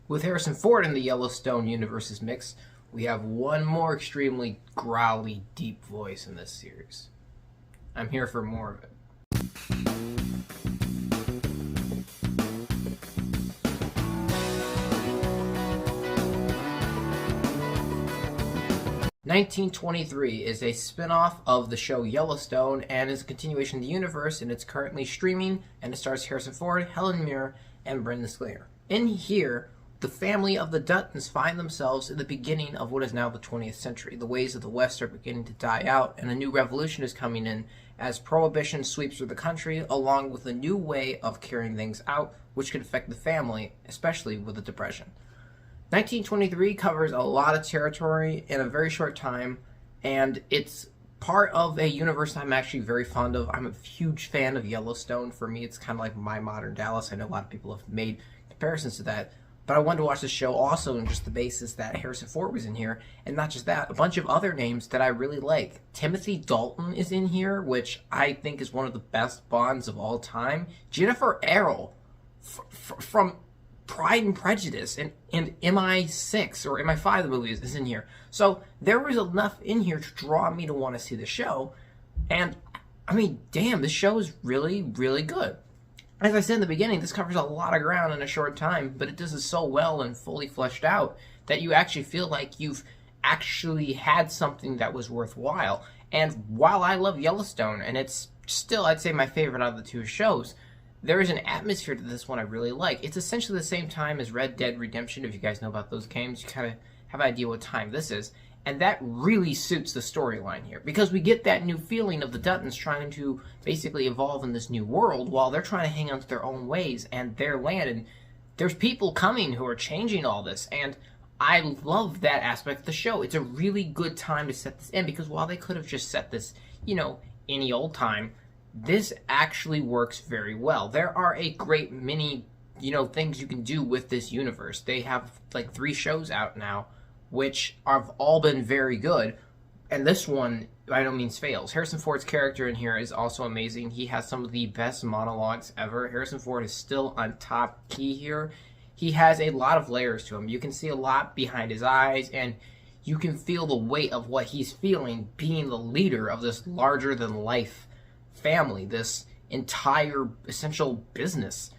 With Harrison Ford in the Yellowstone universe's mix, we have one more extremely growly, deep voice in this series. I'm here for more of it. 1923 is a spin-off of the show Yellowstone and is a continuation of the universe, and it's currently streaming, and it stars Harrison Ford, Helen Mirren, and Brendan Schaller. In here, the family of the Duttons find themselves in the beginning of what is now the 20th century. The ways of the West are beginning to die out, and a new revolution is coming in as prohibition sweeps through the country, along with a new way of carrying things out, which could affect the family, especially with the Depression. 1923 covers a lot of territory in a very short time, and it's part of a universe I'm actually very fond of. I'm a huge fan of Yellowstone. For me, it's kind of like my modern Dallas. I know a lot of people have made comparisons to that, but I wanted to watch the show also on just the basis that Harrison Ford was in here, and not just that, a bunch of other names that I really like. Timothy Dalton is in here, which I think is one of the best Bonds of all time. Jennifer Errol from Pride and Prejudice and MI6 or MI5, the movie is in here. So there was enough in here to draw me to want to see the show. And I mean, damn, this show is really, really good. As I said in the beginning, this covers a lot of ground in a short time, but it does it so well and fully fleshed out that you actually feel like you've actually had something that was worthwhile. And while I love Yellowstone, and it's still, I'd say, my favorite out of the two shows, there is an atmosphere to this one I really like. It's essentially the same time as Red Dead Redemption. If you guys know about those games, you kind of have an idea what time this is. And that really suits the storyline here, because we get that new feeling of the Duttons trying to basically evolve in this new world while they're trying to hang on to their own ways and their land. And there's people coming who are changing all this. And I love that aspect of the show. It's a really good time to set this in, because while they could have just set this, any old time, this actually works very well. There are a great many, things you can do with this universe. They have like 3 shows out now, which have all been very good. And this one, by no means, fails. Harrison Ford's character in here is also amazing. He has some of the best monologues ever. Harrison Ford is still on top key here. He has a lot of layers to him. You can see a lot behind his eyes, and you can feel the weight of what he's feeling being the leader of this larger-than-life family, this entire essential business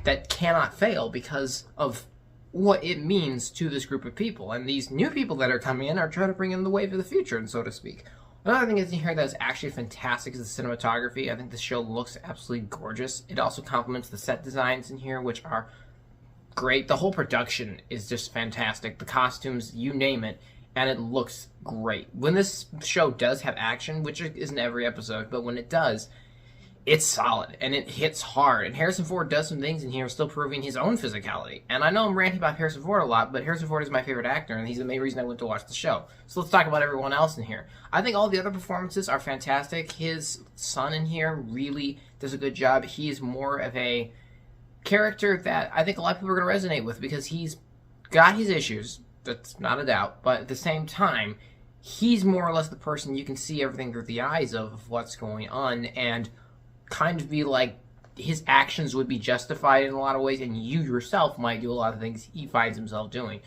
that cannot fail because of what it means to this group of people. And these new people that are coming in are trying to bring in the wave of the future, and so to speak. Another thing that's in here that is actually fantastic is the cinematography. I think the show looks absolutely gorgeous. It also complements the set designs in here, which are great. The whole production is just fantastic. The costumes, you name it, and it looks great. When this show does have action, which isn't every episode, but when it does, it's solid, and it hits hard. And Harrison Ford does some things in here still proving his own physicality. And I know I'm ranting about Harrison Ford a lot, but Harrison Ford is my favorite actor, and he's the main reason I went to watch the show. So let's talk about everyone else in here. I think all the other performances are fantastic. His son in here really does a good job. He is more of a character that I think a lot of people are going to resonate with, because he's got his issues. That's not a doubt. But at the same time, he's more or less the person you can see everything through the eyes of what's going on, and kind of be like his actions would be justified in a lot of ways, and you yourself might do a lot of things he finds himself doing.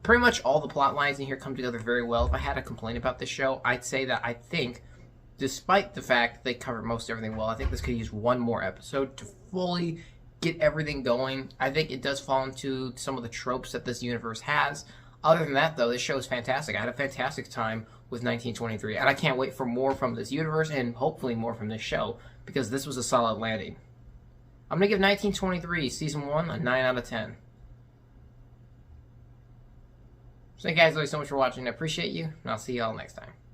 Pretty much all the plot lines in here come together very well. If I had a complaint about this show, I'd say that I think, despite the fact that they cover most everything well, I think this could use one more episode to fully get everything going. I think it does fall into some of the tropes that this universe has. Other than that, though, this show is fantastic. I had a fantastic time with 1923, and I can't wait for more from this universe and hopefully more from this show, because this was a solid landing. I'm going to give 1923 Season 1 a 9 out of 10. So, thank you guys so much for watching. I appreciate you, and I'll see you all next time.